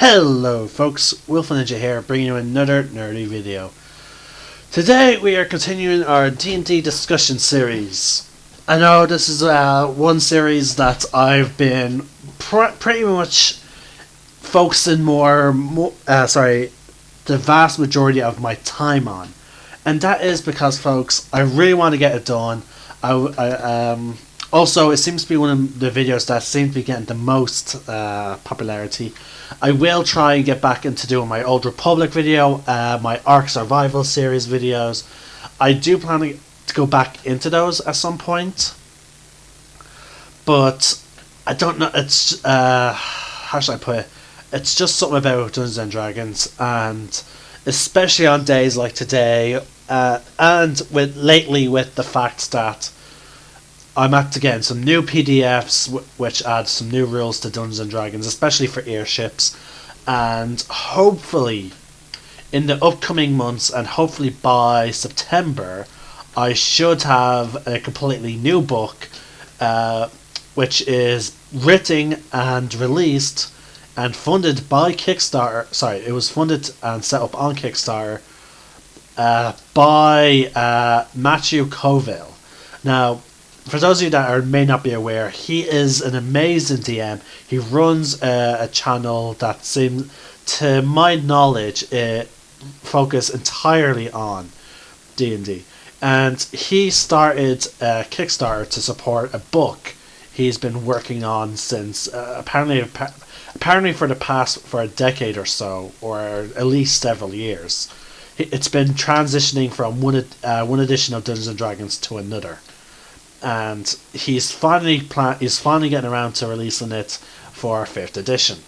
Hello folks, Wolf Ninja here, bringing you another nerdy video. Today we are continuing our D&D discussion series. I know this is one series that I've been pretty much focusing the vast majority of my time on. And that is because, folks, I really want to get it done. Also, it seems to be one of the videos that seems to be getting the most popularity. I will try and get back into doing my Old Republic video, my Ark Survival series videos. I do plan to go back into those at some point. But I don't know, it's, how should I put it? It's just something about Dungeons and Dragons, and especially on days like today, and lately with the fact that I'm after getting some new PDFs which add some new rules to Dungeons and Dragons, especially for airships, and hopefully in the upcoming months and hopefully by September I should have a completely new book which is written and released and funded by Kickstarter. Sorry, it was funded and set up on Kickstarter by Matthew Coville. Now, for those of you that may not be aware, he is an amazing DM. He runs a channel that seems, to my knowledge, focus entirely on D&D. And he started a Kickstarter to support a book he's been working on since apparently for a decade or so, or at least several years. It's been transitioning from one edition of Dungeons and Dragons to another. And he's finally getting around to releasing it for 5th edition,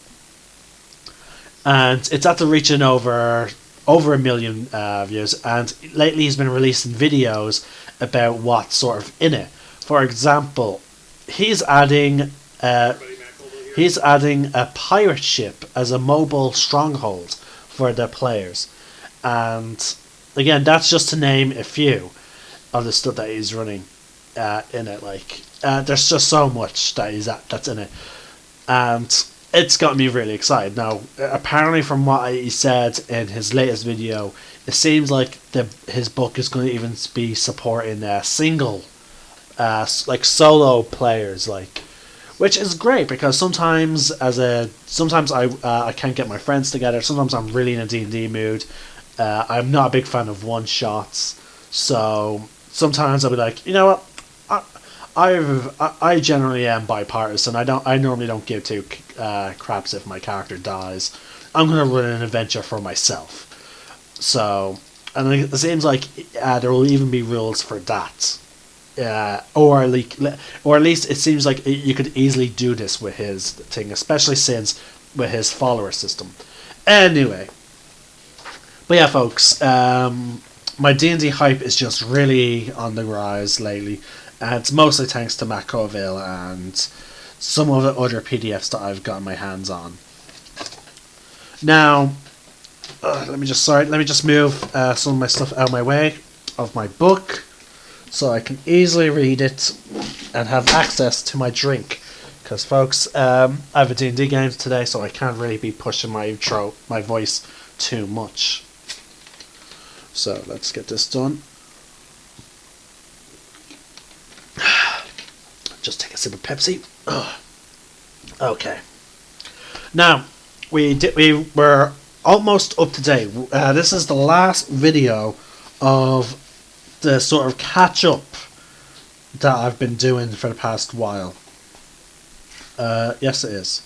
and it's after reaching over a million views. And lately he's been releasing videos about what's sort of in it. For example, he's adding a pirate ship as a mobile stronghold for the players, and again, that's just to name a few of the stuff that he's running in it. There's just so much that's in it, and it's got me really excited. Now, apparently, from what he said in his latest video, it seems like his book is going to even be supporting single, solo players, which is great, because sometimes I can't get my friends together. Sometimes I'm really in a D&D mood. I'm not a big fan of one shots, so sometimes I'll be like, you know what, I generally am bipartisan. I normally don't give two craps if my character dies. I'm gonna run an adventure for myself. So, and it seems like there will even be rules for that. Or at least it seems like you could easily do this with his thing, especially since with his follower system. Anyway, but yeah, folks, my D&D hype is just really on the rise lately, and it's mostly thanks to Matt Coville and some of the other PDFs that I've gotten my hands on. Now, let me just move some of my stuff out of my way of my book, so I can easily read it and have access to my drink. Because, folks, I have a D&D game today, so I can't really be pushing my voice too much. So let's get this done. Just take a sip of Pepsi. Ugh. Okay. Now we were almost up to date. This is the last video of the sort of catch up that I've been doing for the past while. Yes, it is.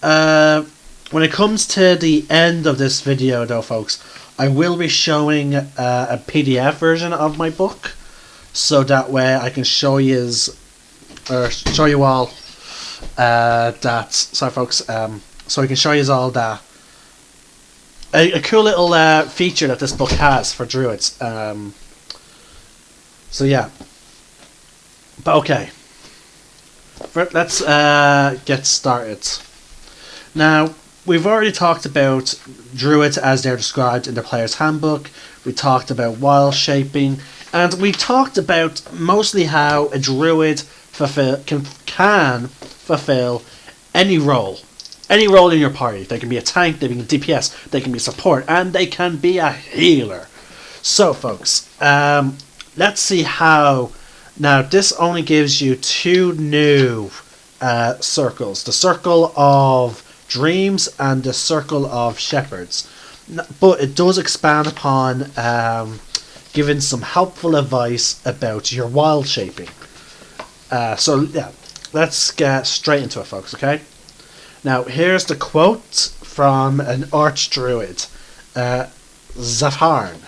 When it comes to the end of this video, though, folks, I will be showing a PDF version of my book, so that way I can show you all that. Sorry, folks. So I can show you all that a cool little feature that this book has for Druids. So yeah. But okay. Let's get started. Now, we've already talked about Druids as they're described in the player's handbook. We talked about wild shaping, and we talked about mostly how a Druid can fulfill any role any role in your party. They can be a tank, they can be a DPS, they can be support, and they can be a healer. So, folks, let's see how. Now, this only gives you 2 new circles: the Circle of Dreams and the Circle of Shepherds. But it does expand upon giving some helpful advice about your wild shaping. So, yeah, let's get straight into it, folks, okay? Now, here's the quote from an archdruid, Zapharn.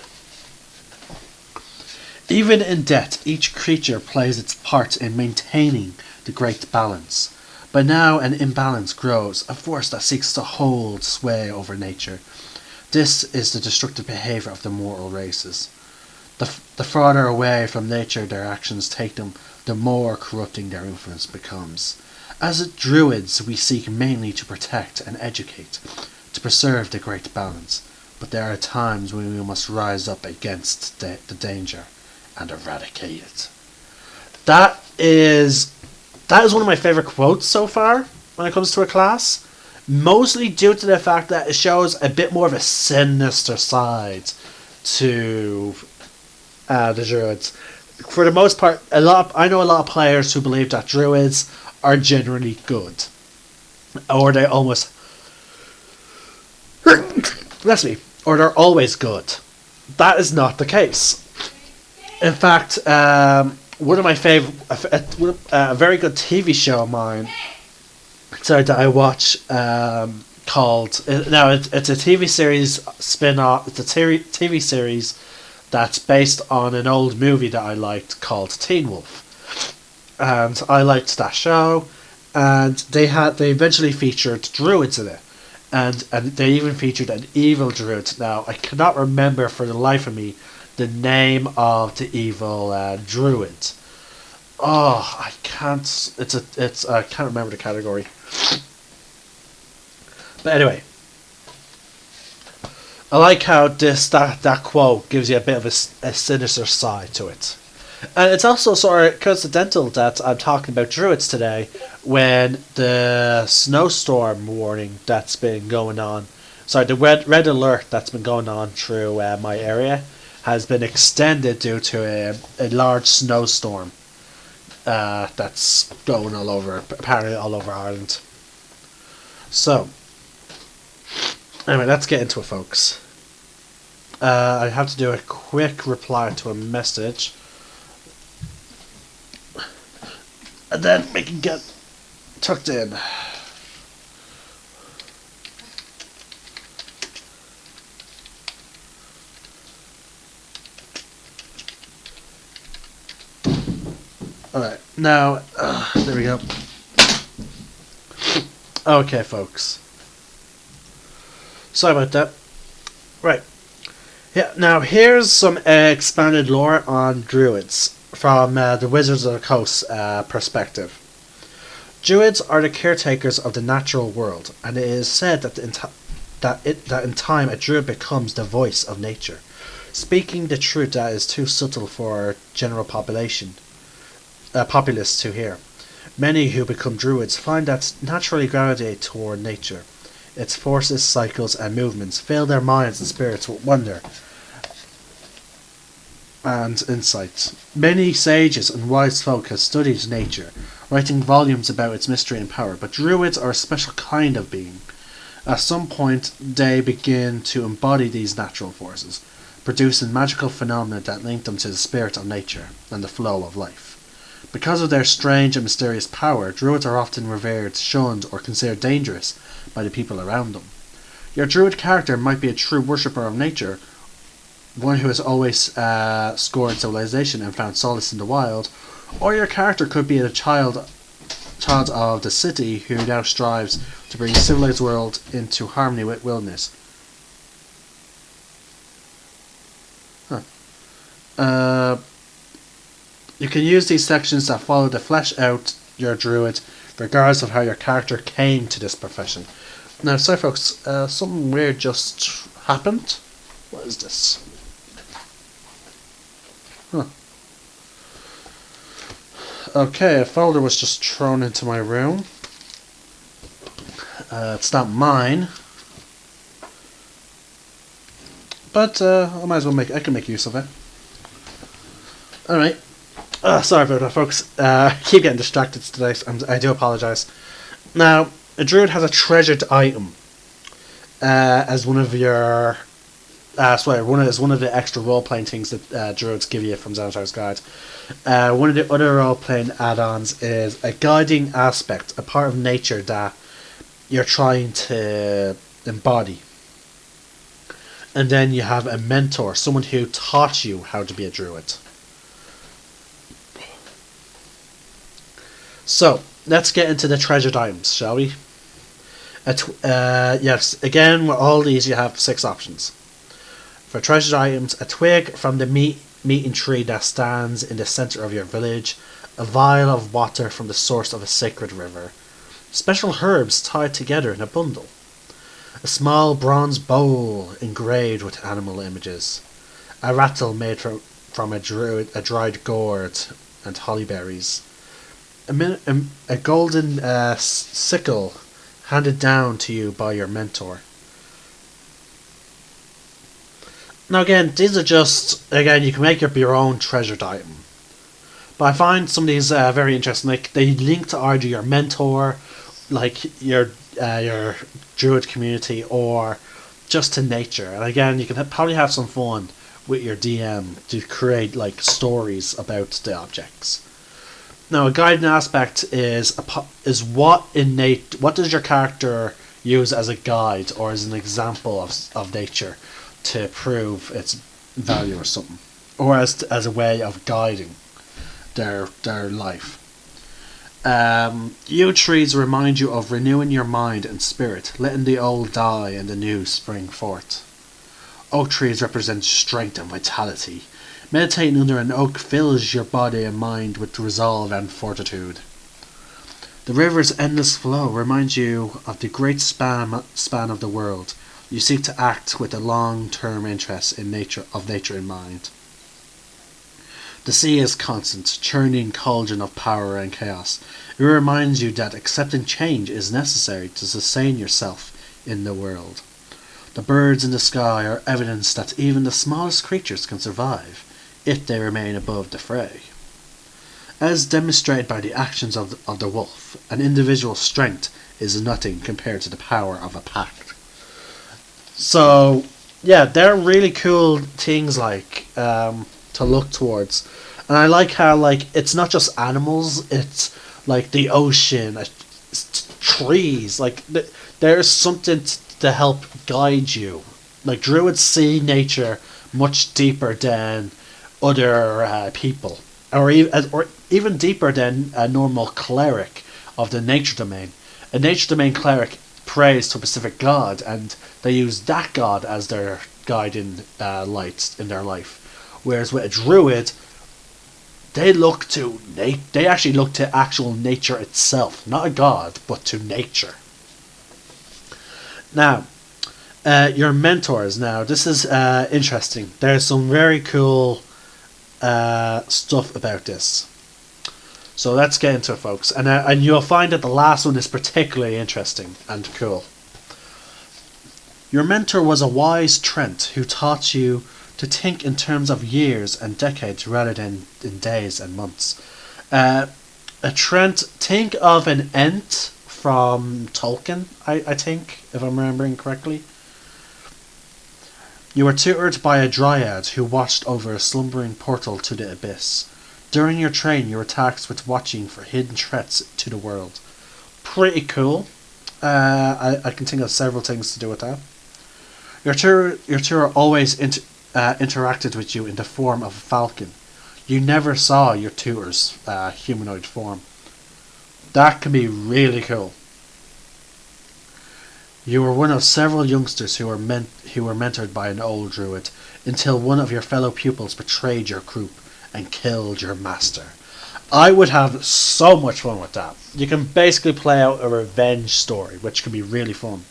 Even in death, each creature plays its part in maintaining the great balance. But now an imbalance grows, a force that seeks to hold sway over nature. This is the destructive behaviour of the mortal races. The farther away from nature their actions take them, the more corrupting their influence becomes. As Druids, we seek mainly to protect and educate, to preserve the great balance. But there are times when we must rise up against the danger and eradicate it. That is one of my favourite quotes so far when it comes to a class. Mostly due to the fact that it shows a bit more of a sinister side to the Druids. For the most part, I know a lot of players who believe that Druids are generally good, or they almost bless me, or they're always good. That is not the case. In fact, one of my favorite, a very good TV show of mine, that I watch, called now it's a TV series spin-off. It's a TV series that's based on an old movie that I liked called Teen Wolf. And I liked that show, and they eventually featured druids in it, and they even featured an evil druid. Now I cannot remember for the life of me the name of the evil druid. Oh, I can't. I can't remember the category. But anyway, I like how that quote gives you a bit of a sinister side to it. And it's also sort of coincidental that I'm talking about druids today when the snowstorm warning that's been going on, the red alert that's been going on through my area has been extended due to a large snowstorm that's going apparently all over Ireland. So, anyway, let's get into it, folks. I have to do a quick reply to a message, and then we can get tucked in. Alright, now, there we go. Okay, folks. Sorry about that. Right. Yeah, now here's some expanded lore on Druids from the Wizards of the Coast perspective. Druids are the caretakers of the natural world, and it is said that in time a Druid becomes the voice of nature, speaking the truth that is too subtle for our general populace to hear. Many who become Druids find that naturally gravitate toward nature. Its forces, cycles, and movements fill their minds and spirits with wonder and insight. Many sages and wise folk have studied nature, writing volumes about its mystery and power, but Druids are a special kind of being. At some point, they begin to embody these natural forces, producing magical phenomena that link them to the spirit of nature and the flow of life. Because of their strange and mysterious power, Druids are often revered, shunned, or considered dangerous by the people around them. Your Druid character might be a true worshipper of nature, one who has always scorned civilization and found solace in the wild, or your character could be a child of the city who now strives to bring the civilized world into harmony with wilderness. You can use these sections that follow to flesh out your druid, regardless of how your character came to this profession. Now, sorry folks, something weird just happened. What is this? Huh. Okay, a folder was just thrown into my room. It's not mine, but I might as well I can make use of it. Alright. Sorry about that, folks. I keep getting distracted today. I do apologise. Now, a druid has a treasured item as one of your... as one of the extra role-playing things that druids give you from Xanatar's Guide. One of the other role-playing add-ons is a guiding aspect, a part of nature that you're trying to embody. And then you have a mentor, someone who taught you how to be a druid. So, let's get into the treasured items, shall we? Yes, again, with all these you have 6 options. For treasured items, a twig from the meeting tree that stands in the centre of your village, a vial of water from the source of a sacred river, special herbs tied together in a bundle, a small bronze bowl engraved with animal images, a rattle made from a dried gourd and holly berries, a golden sickle handed down to you by your mentor. Now again, these are just, you can make up your own treasured item. But I find some of these very interesting. Like, they link to either your mentor, like your druid community, or just to nature. And again, you can probably have some fun with your DM to create like stories about the objects. Now, a guiding aspect is what does your character use as a guide or as an example of nature to prove its value or something, or as a way of guiding their life. Yew trees remind you of renewing your mind and spirit, letting the old die and the new spring forth. Oak trees represent strength and vitality. Meditating under an oak fills your body and mind with resolve and fortitude. The river's endless flow reminds you of the great span of the world. You seek to act with a long-term interest in nature in mind. The sea is constant, churning cauldron of power and chaos. It reminds you that accepting change is necessary to sustain yourself in the world. The birds in the sky are evidence that even the smallest creatures can survive if they remain above the fray. As demonstrated by the actions of the wolf, an individual's strength is nothing compared to the power of a pack. So, yeah, they're really cool things like to look towards. And I like how like it's not just animals, it's like the ocean, trees, like there's something to help guide you. Like druids see nature much deeper than other people, or even deeper than a normal cleric of the nature domain. A nature domain cleric prays to a specific god, and they use that god as their guiding light in their life. Whereas with a druid, they actually look to actual nature itself, not a god, but to nature. Now, your mentors. Now, this is interesting. There's some very cool stuff about this. So let's get into it, folks. And you'll find that the last one is particularly interesting and cool. Your mentor was a wise Trent who taught you to think in terms of years and decades rather than in days and months. A Trent, think of an Ent from Tolkien, I think, if I'm remembering correctly. You were tutored by a dryad who watched over a slumbering portal to the abyss. During your train, you were tasked with watching for hidden threats to the world. Pretty cool. I can think of several things to do with that. Your tutor always interacted with you in the form of a falcon. You never saw your tutor's humanoid form. That can be really cool. You were one of several youngsters who were mentored by an old druid, until one of your fellow pupils betrayed your group and killed your master. I would have so much fun with that. You can basically play out a revenge story, which can be really fun.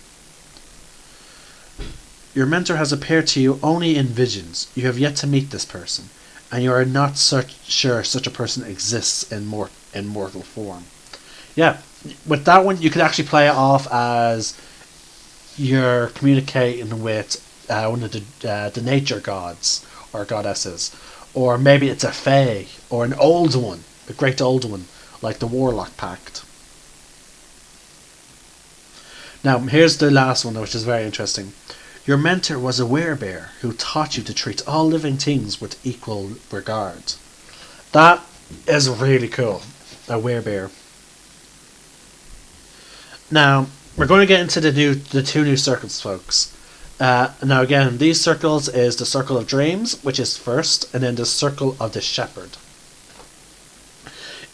Your mentor has appeared to you only in visions. You have yet to meet this person, and you are not sure such a person exists in mortal form. Yeah, with that one, you could actually play it off as you're communicating with one of the nature gods or goddesses, or maybe it's a fae or an old one, a great old one, like the Warlock Pact. Now, here's the last one, which is very interesting. Your mentor was a werebear who taught you to treat all living things with equal regard. That is really cool. A werebear. Now, we're going to get into the two new circles, folks. Now, again, these circles is the Circle of Dreams, which is first, and then the Circle of the Shepherd.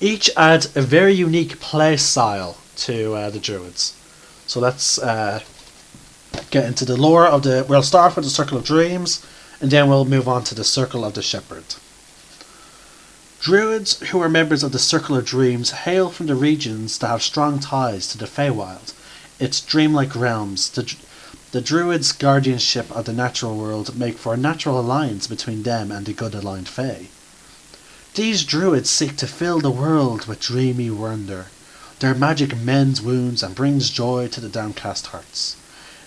Each adds a very unique play style to the Druids. So let's get into the lore of the... We'll start off with the Circle of Dreams, and then we'll move on to the Circle of the Shepherd. Druids, who are members of the Circle of Dreams, hail from the regions that have strong ties to the Feywild, its dreamlike realms. The Druids' guardianship of the natural world make for a natural alliance between them and the good-aligned Fey. These Druids seek to fill the world with dreamy wonder. Their magic mends wounds and brings joy to the downcast hearts.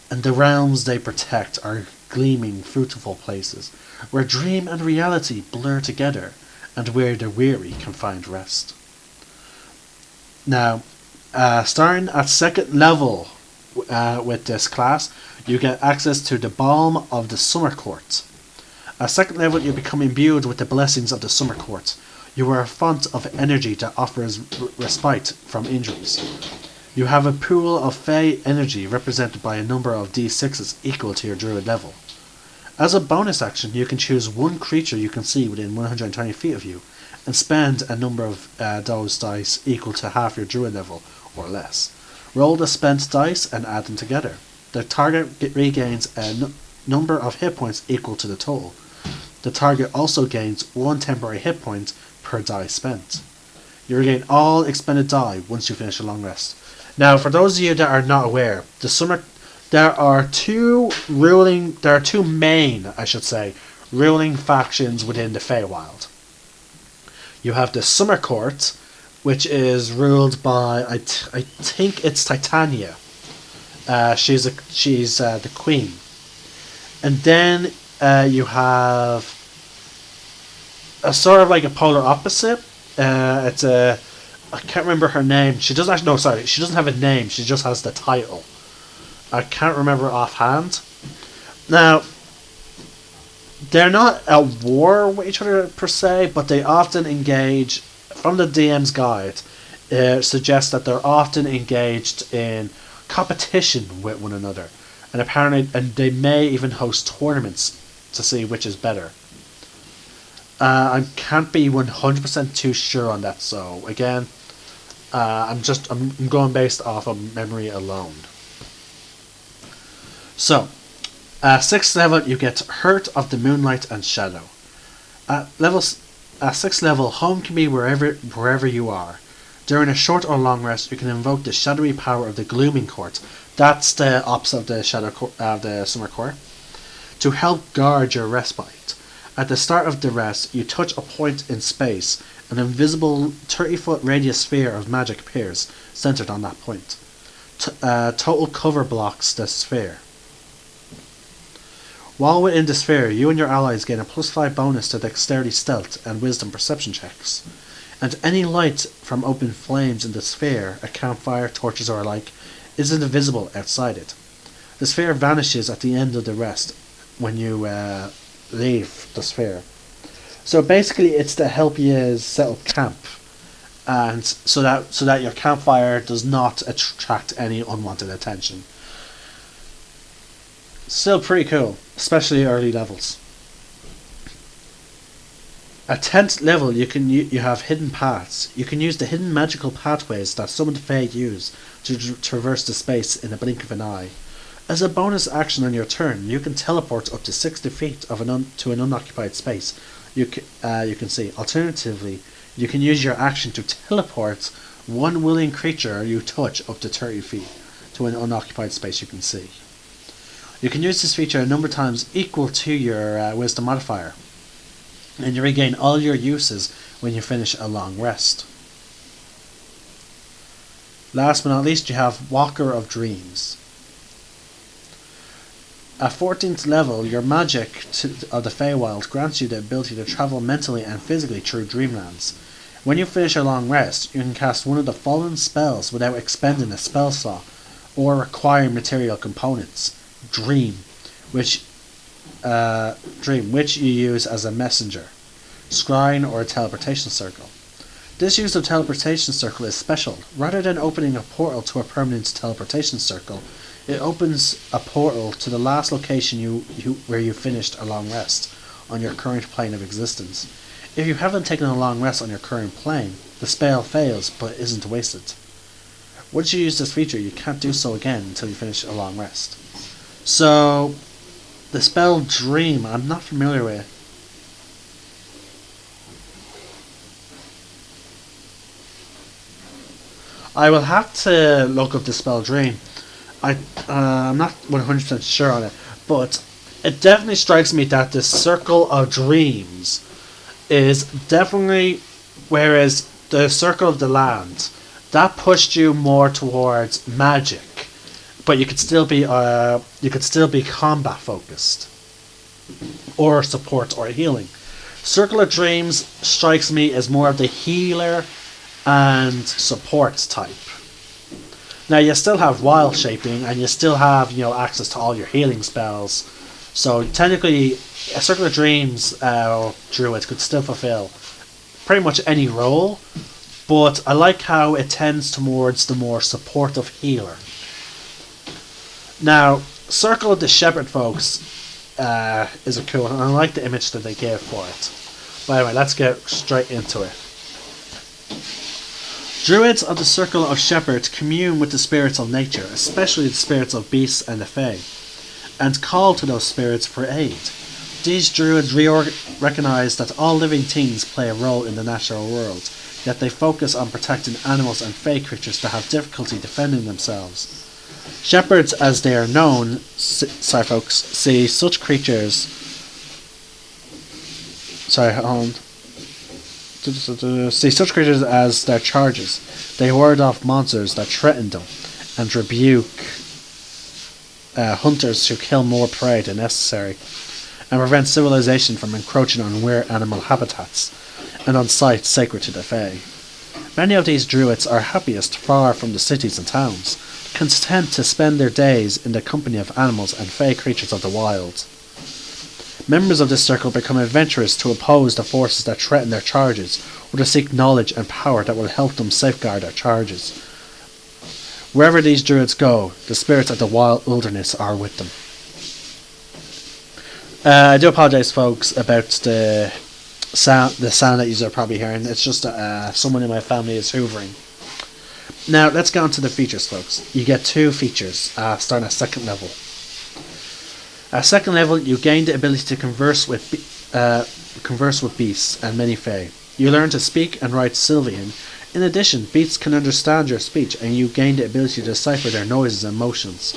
And the realms they protect are gleaming, fruitful places, where dream and reality blur together, and where the weary can find rest. Now, starting at second level with this class, you get access to the Balm of the Summer Court. At second level, you become imbued with the blessings of the Summer Court. You are a font of energy that offers respite from injuries. You have a pool of Fey energy represented by a number of D6s equal to your Druid level. As a bonus action, you can choose one creature you can see within 120 feet of you, and spend a number of those dice equal to half your Druid level, or less. Roll the spent dice and add them together. The target regains a number of hit points equal to the total. The target also gains one temporary hit point per die spent. You regain all expended die once you finish a long rest. Now, for those of you that are not aware, there are two main, ruling factions within the Feywild. You have the Summer Court, which is ruled by I think it's Titania. She's the queen, and then you have a sort of like a polar opposite. It's a I can't remember her name. She doesn't have a name. She just has the title. I can't remember offhand. Now, they're not at war with each other per se, but they often engage. From the DM's guide, suggests that they're often engaged in competition with one another, and they may even host tournaments to see which is better. I can't be 100% too sure on that, so again, I'm going based off of memory alone. So, 6th level, you get Hurt of the Moonlight and Shadow. At 6th level, home can be wherever you are. During a short or long rest, you can invoke the shadowy power of the Glooming Court. That's the opposite of the Summer Court, to help guard your respite. At the start of the rest, you touch a point in space. An invisible 30-foot radius sphere of magic appears, centered on that point. Total cover blocks the sphere. While within the sphere, you and your allies gain a +5 bonus to dexterity, stealth, and wisdom perception checks. And any light from open flames in the sphere, a campfire, torches, or alike, isn't visible outside it. The sphere vanishes at the end of the rest when you leave the sphere. So basically, it's to help you set up camp, and so that your campfire does not attract any unwanted attention. Still pretty cool, especially early levels. At 10th level, you have hidden paths. You can use the hidden magical pathways that some of the Fae use to traverse the space in a blink of an eye. As a bonus action on your turn, you can teleport up to 60 feet to an unoccupied space. You can see. Alternatively, you can use your action to teleport one willing creature you touch up to 30 feet to an unoccupied space you can see. You can use this feature a number of times equal to your wisdom modifier, and you regain all your uses when you finish a long rest. Last but not least, you have Walker of Dreams. At 14th level, your magic of the Feywild grants you the ability to travel mentally and physically through dreamlands. When you finish a long rest, you can cast one of the following spells without expending a spell slot or requiring material components. Dream, which you use as a messenger, scrying, or a teleportation circle. This use of teleportation circle is special. Rather than opening a portal to a permanent teleportation circle, it opens a portal to the last location where you finished a long rest on your current plane of existence. If you haven't taken a long rest on your current plane, the spell fails but isn't wasted. Once you use this feature, you can't do so again until you finish a long rest. So, the spell Dream, I'm not familiar with. I will have to look up the spell Dream. I'm not 100% sure on it, but it definitely strikes me that the Circle of Dreams is definitely, whereas the Circle of the Land, that pushed you more towards magic, but you could still be combat focused, or support or healing. Circle of Dreams strikes me as more of the healer and support type. Now you still have wild shaping, and you still have access to all your healing spells. So technically, a Circle of Dreams druid could still fulfill pretty much any role, but I like how it tends towards the more supportive healer. Now, Circle of the Shepherd folks is a cool one, and I like the image that they gave for it. But anyway, let's get straight into it. Druids of the Circle of Shepherds commune with the spirits of nature, especially the spirits of beasts and the Fae, and call to those spirits for aid. These druids recognise that all living things play a role in the natural world, yet they focus on protecting animals and Fae creatures that have difficulty defending themselves. Shepherds, as they are known, see such creatures. See such creatures as their charges. They ward off monsters that threaten them, and rebuke hunters who kill more prey than necessary, and prevent civilization from encroaching on rare animal habitats and on sites sacred to the Fae. Many of these druids are happiest far from the cities and towns, content to spend their days in the company of animals and Fae creatures of the wild. Members of this circle become adventurous to oppose the forces that threaten their charges, or to seek knowledge and power that will help them safeguard their charges. Wherever these druids go, the spirits of the wilderness are with them. I do apologise, folks, about the sound that you are probably hearing. It's just someone in my family is hoovering. Now, let's get on to the features, folks. You get 2 features, starting at 2nd level. At 2nd level, you gain the ability to converse with beasts and many Fae. You learn to speak and write Sylvian. In addition, beasts can understand your speech, and you gain the ability to decipher their noises and motions.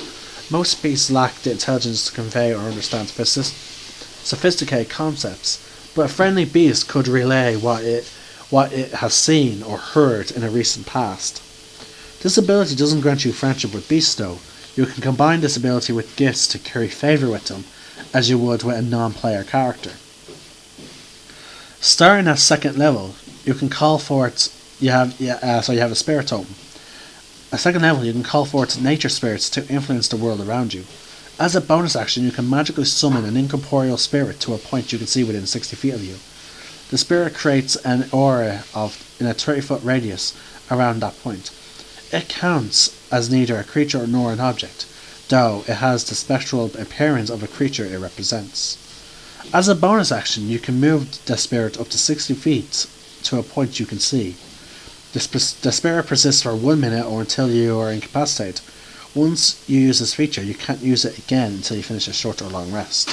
Most beasts lack the intelligence to convey or understand sophisticated concepts, but a friendly beast could relay what it has seen or heard in a recent past. This ability doesn't grant you friendship with beasts, though. You can combine this ability with gifts to curry favour with them, as you would with a non-player character. Starting at 2nd level, you can call forth. You have a spirit totem. At 2nd level, you can call forth nature spirits to influence the world around you. As a bonus action, you can magically summon an incorporeal spirit to a point you can see within 60 feet of you. The spirit creates an aura in a 30-foot radius around that point. It counts as neither a creature nor an object, though it has the spectral appearance of a creature it represents. As a bonus action, you can move the spirit up to 60 feet to a point you can see. The spirit persists for 1 minute or until you are incapacitated. Once you use this feature, you can't use it again until you finish a short or long rest.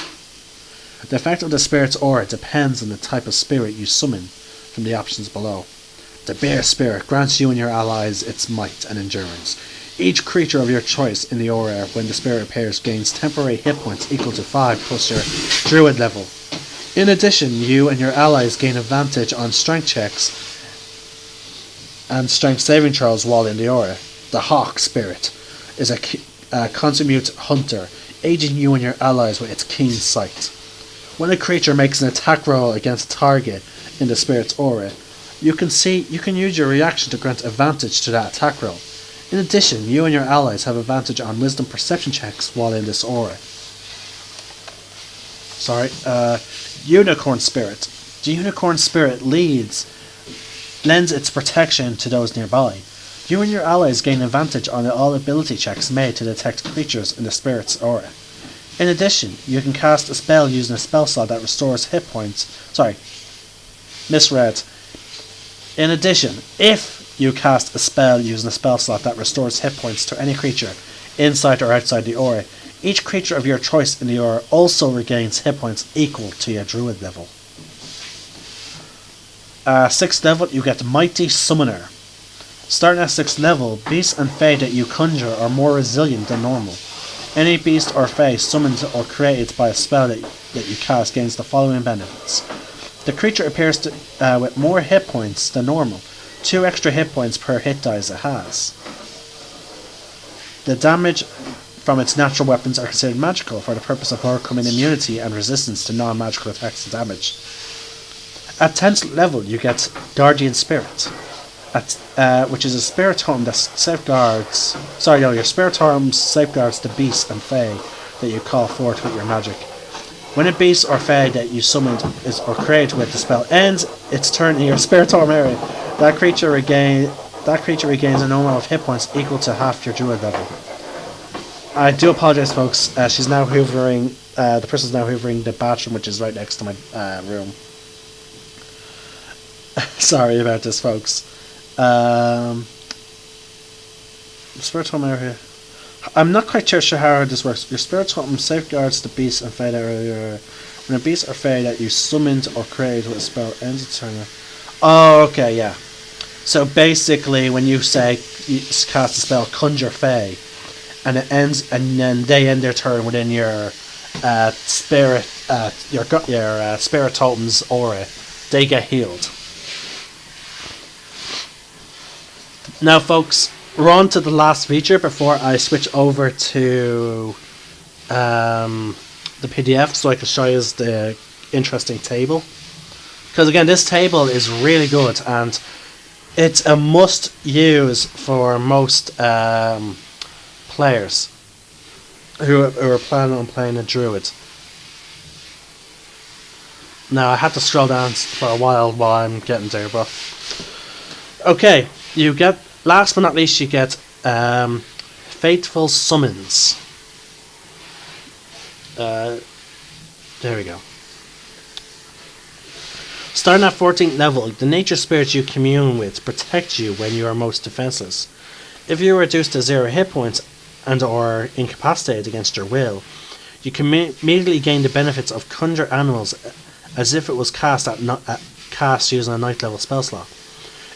The effect of the spirit's aura depends on the type of spirit you summon from the options below. The bear spirit grants you and your allies its might and endurance. Each creature of your choice in the aura when the spirit appears gains temporary hit points equal to 5 plus your druid level. In addition, you and your allies gain advantage on strength checks and strength saving throws while in the aura. The hawk spirit is a consummate hunter, aiding you and your allies with its keen sight. When a creature makes an attack roll against a target in the spirit's aura, you can use your reaction to grant advantage to that attack roll. In addition, you and your allies have advantage on wisdom perception checks while in this aura. Unicorn spirit. The unicorn spirit lends its protection to those nearby. You and your allies gain advantage on all ability checks made to detect creatures in the spirit's aura. In addition, you can cast a spell using a spell slot that restores hit points. Misread. In addition, if you cast a spell using a spell slot that restores hit points to any creature inside or outside the aura, each creature of your choice in the aura also regains hit points equal to your druid level. 6th level, you get Mighty Summoner. Starting at 6th level, beasts and fae that you conjure are more resilient than normal. Any beast or fae summoned or created by a spell that you cast gains the following benefits. The creature appears with more hit points than normal, 2 extra hit points per hit dice it has. The damage from its natural weapons are considered magical for the purpose of overcoming immunity and resistance to non-magical attacks and damage. At 10th level, you get Guardian Spirit, which is a spirit totem that safeguards. Your spirit totem safeguards the beasts and fae that you call forth with your magic. When a beast or fae that you summoned or created with the spell ends its turn in your spirit totem area, that creature regains a number of hit points equal to half your druid level. I do apologize, folks. She's now hoovering. The person's now hoovering the bathroom, which is right next to my room. Sorry about this, folks. Spirit totem area. I'm not quite sure how this works. Your spirit totem safeguards the beast and fae area. When a beast or fae that you summoned or created with a spell ends its turn. Oh, okay, yeah. So basically, when you cast a spell, conjure fae, and it ends, and then they end their turn within your spirit totem's aura, they get healed. Now, folks, we're on to the last feature before I switch over to the PDF so I can show you the interesting table. Because again, this table is really good and it's a must use for most players who are planning on playing a druid. Now, I had to scroll down for a while I'm getting there, but okay, you get. Last but not least, you get Fateful Summons. There we go. Starting at 14th level, the nature spirits you commune with protect you when you are most defenseless. If you are reduced to 0 hit points and or incapacitated against your will, you can immediately gain the benefits of conjure animals as if it was cast using a 9th level spell slot.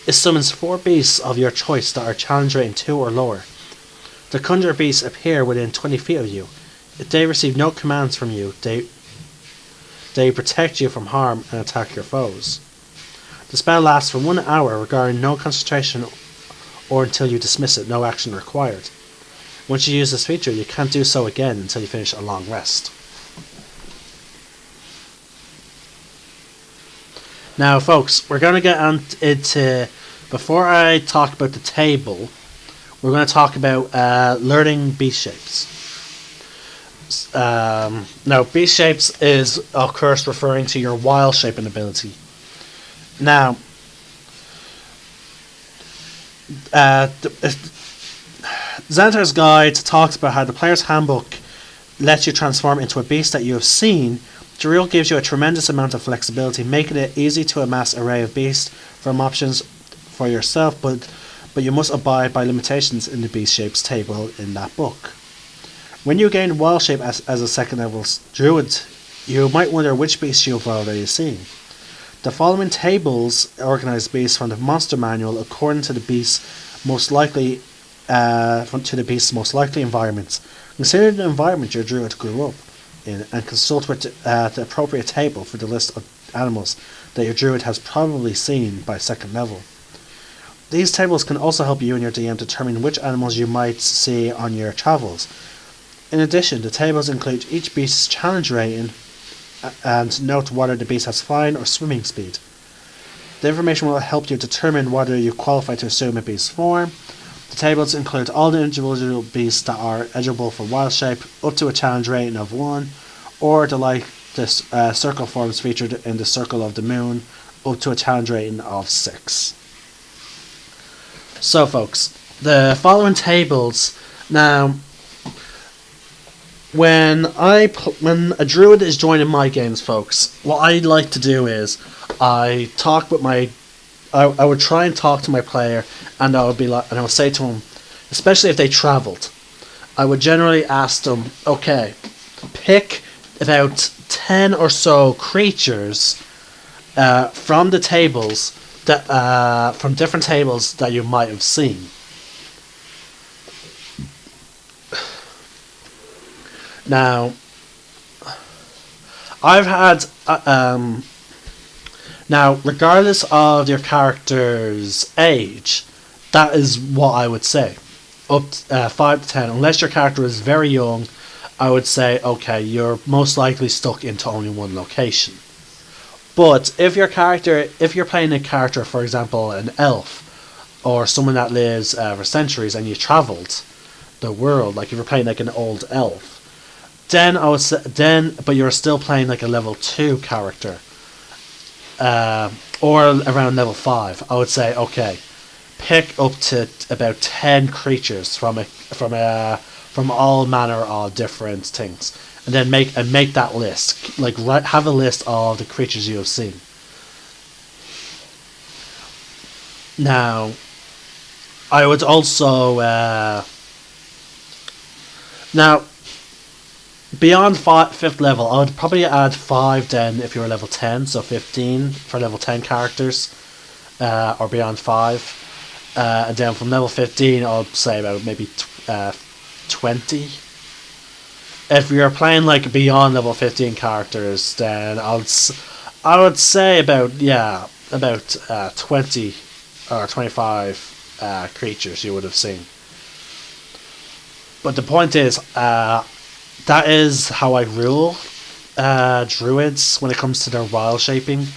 It summons 4 beasts of your choice that are challenge rating 2 or lower. The conjure beasts appear within 20 feet of you. If they receive no commands from you, they protect you from harm and attack your foes. The spell lasts for 1 hour, requiring no concentration, or until you dismiss it, no action required. Once you use this feature, you can't do so again until you finish a long rest. Now, folks, we're going to get into, before I talk about the table, we're going to talk about learning beast shapes. Now, beast shapes is, of course, referring to your wild shaping ability. Now, Xanathar's Guide talks about how the player's handbook lets you transform into a beast that you have seen. The rule gives you a tremendous amount of flexibility, making it easy to amass an array of beasts from options for yourself, but you must abide by limitations in the beast shapes table in that book. When you gain wild shape as a 2nd level druid, you might wonder which beasts you have already seen. The following tables organize beasts from the monster manual according to the beast's most likely environments. Consider the environment your druid grew up in and consult with the appropriate table for the list of animals that your druid has probably seen by 2nd level. These tables can also help you and your DM determine which animals you might see on your travels. In addition, the tables include each beast's challenge rating and note whether the beast has flying or swimming speed. The information will help you determine whether you qualify to assume a beast's form. The tables include all the individual beasts that are eligible for wild shape, up to a challenge rating of 1, or the circle forms featured in the Circle of the Moon, up to a challenge rating of 6. So folks, the following tables. Now, when a druid is joining my games, folks, what I like to do is I would try and talk to my player, and I would say to him, especially if they travelled, I would generally ask them, okay, pick about 10 or so creatures from the tables that from different tables that you might have seen. Now, I've had now, regardless of your character's age, that is what I would say. Up to, 5 to 10, unless your character is very young, I would say, okay, you're most likely stuck into only one location. But if you're playing a character, for example, an elf, or someone that lives for centuries, and you travelled the world, like if you're playing like an old elf, then I would say, but you're still playing like a level 2 character, or around level 5. I would say, okay, pick up to about 10 creatures from all manner of different things, and then make that list. Like have a list of the creatures you have seen. Now, I would also now, beyond 5th level, I would probably add 5 then if you're level 10, so 15 for level 10 characters, or beyond 5. And then from level 15, I'll say about maybe 20. If you're playing like beyond level 15 characters, then I would say about 20 or 25 creatures you would have seen. But the point is, that is how I rule druids when it comes to their wild shaping.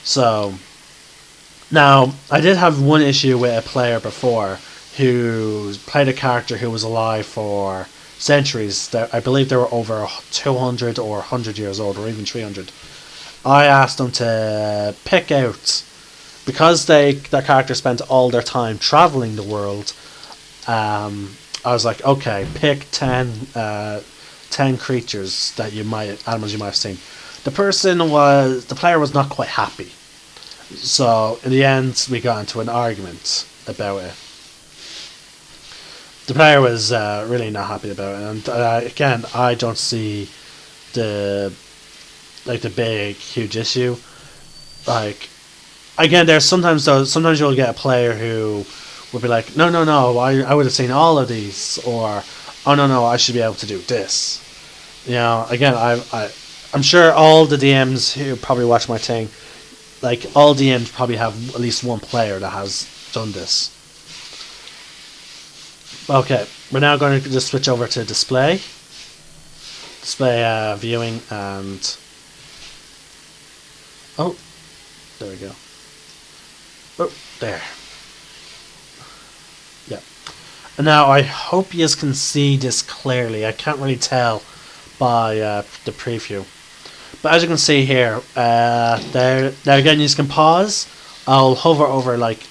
So, now, I did have one issue with a player before who played a character who was alive for centuries. I believe they were over 200 or 100 years old, or even 300. I asked them to pick out, because their character spent all their time travelling the world, I was like, okay, pick 10 creatures animals you might have seen. The player was not quite happy. So, in the end, we got into an argument about it. The player was really not happy about it, and again, I don't see the big, huge issue. Like, again, sometimes you'll get a player who would be like, no, I would have seen all of these, or, oh no, I should be able to do this. You know, again, I'm sure all the DMs who probably watch my thing, like all DMs probably have at least one player that has done this. Okay, we're now going to just switch over to display viewing, and oh, there we go. Oh, there. Yeah. And now I hope you can see this clearly. I can't really tell by the preview. But as you can see here, there again, you can pause. I'll hover over, like,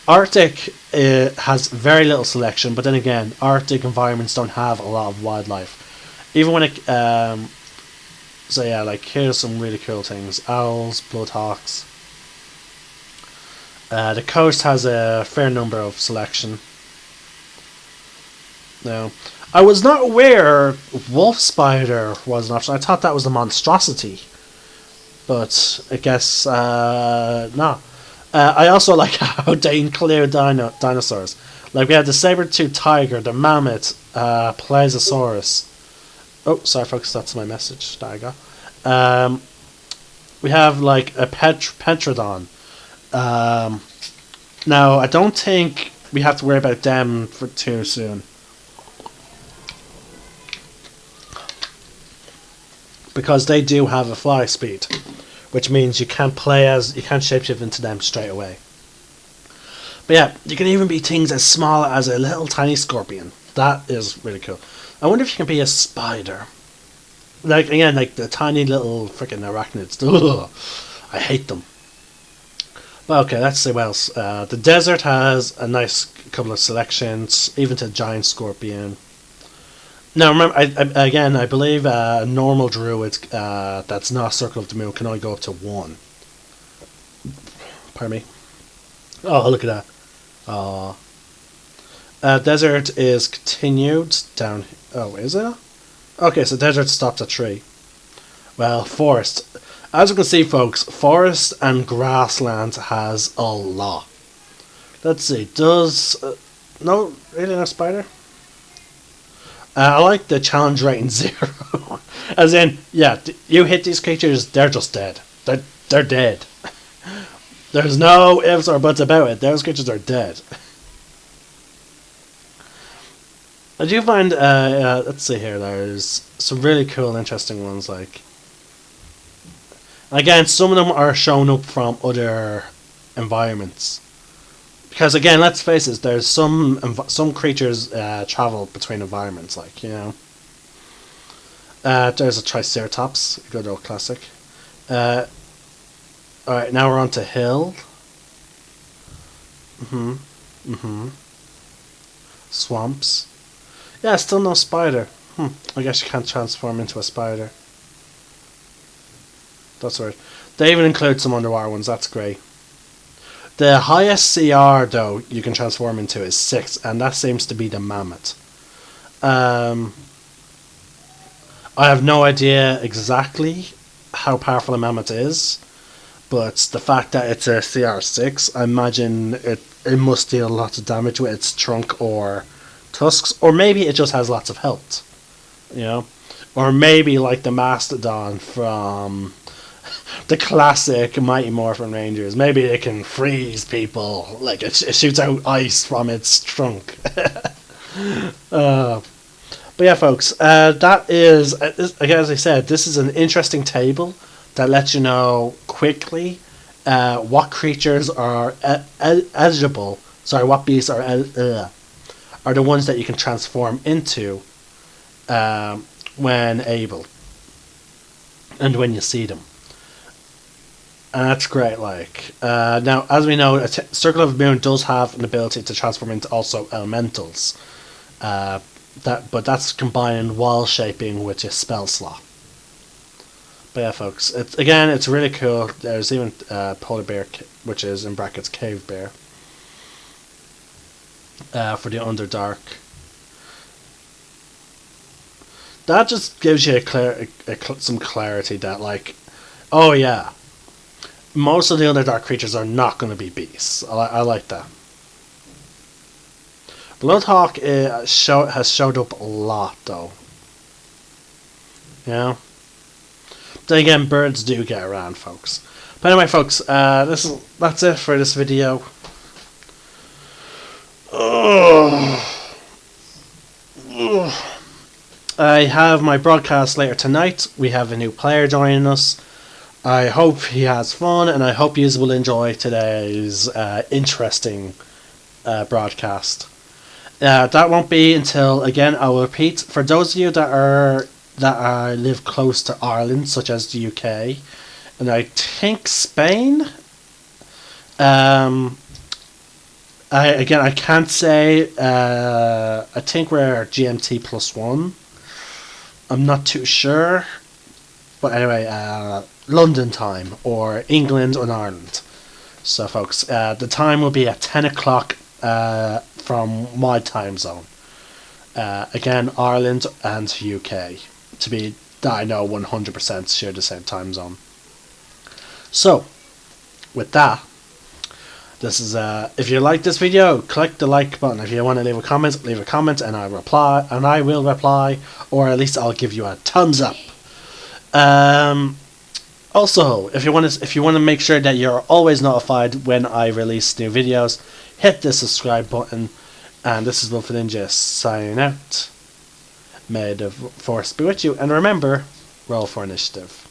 Arctic has very little selection, but then again, Arctic environments don't have a lot of wildlife. Even when it, so yeah, like, here's some really cool things. Owls, bloodhawks. The coast has a fair number of selection. Now, I was not aware wolf spider was an option. I thought that was a monstrosity, but I guess no. I also like how they include dinosaurs. Like we have the saber-toothed tiger, the mammoth, plesiosaurus. Oh, sorry folks, that's my message that I got. We have like a petrodon. Now, I don't think we have to worry about them for too soon. Because they do have a fly speed, which means you can't shapeshift into them straight away. But yeah, you can even be things as small as a little tiny scorpion. That is really cool. I wonder if you can be a spider. Like, again, like the tiny little freaking arachnids. Ugh, I hate them. But okay, let's see what else. The desert has a nice couple of selections, even to giant scorpion. Now remember, I believe a normal druid that's not Circle of the Moon can only go up to 1. Pardon me. Oh, look at that. Desert is continued down. Oh, is it? Okay, so desert stops at 3. Well, forest. As you can see, folks, forest and grassland has a lot. Let's see. Does no really no spider? I like the challenge rating 0. As in, yeah, you hit these creatures, they're just dead. They're dead. There's no ifs or buts about it. Those creatures are dead. I do find, let's see here, there's some really cool, interesting ones, like... Again, some of them are shown up from other environments. Because again, let's face it, there's some creatures travel between environments, like, you know. There's a Triceratops, a good old classic. Alright, now we're on to hill. Swamps. Yeah, still no spider. I guess you can't transform into a spider. That's weird. They even include some underwater ones, that's great. The highest CR, though, you can transform into is 6, and that seems to be the mammoth. I have no idea exactly how powerful a mammoth is, but the fact that it's a CR6, I imagine it must deal lots of damage with its trunk or tusks, or maybe it just has lots of health, you know? Or maybe like the Mastodon from the classic Mighty Morphin Rangers. Maybe it can freeze people. Like it shoots out ice from its trunk. But yeah, folks, that is, again, as I said, this is an interesting table that lets you know quickly what creatures are eligible. Sorry, what beasts are the ones that you can transform into when able and when you see them. And that's great. Like now, as we know, Circle of the Moon does have an ability to transform into also elementals. But that's combining wall shaping with your spell slot. But yeah, folks, it's really cool. There's even polar bear, which is in brackets cave bear, for the Underdark. That just gives you some clarity that, like, oh yeah, most of the Underdark creatures are not going to be beasts. I like that. Bloodhawk has showed up a lot, though. You know? Then again, birds do get around, folks. But anyway, folks, that's it for this video. I have my broadcast later tonight. We have a new player joining us. I hope he has fun, and I hope you will enjoy today's interesting broadcast. That won't be until, again, I will repeat, for those of you that live close to Ireland, such as the UK, and I think Spain. I can't say. I think we're GMT +1. I'm not too sure, but anyway, London time or England and Ireland. So, folks, the time will be at 10 o'clock from my time zone. Again, Ireland and UK, to be that I know 100% share the same time zone. So, with that, this is if you like this video, click the like button. If you want to leave a comment, and I will reply, or at least I'll give you a thumbs up. Also, if you want to make sure that you're always notified when I release new videos, hit the subscribe button. And this is Wolf Ninja signing out. May the force be with you, and remember, roll for initiative.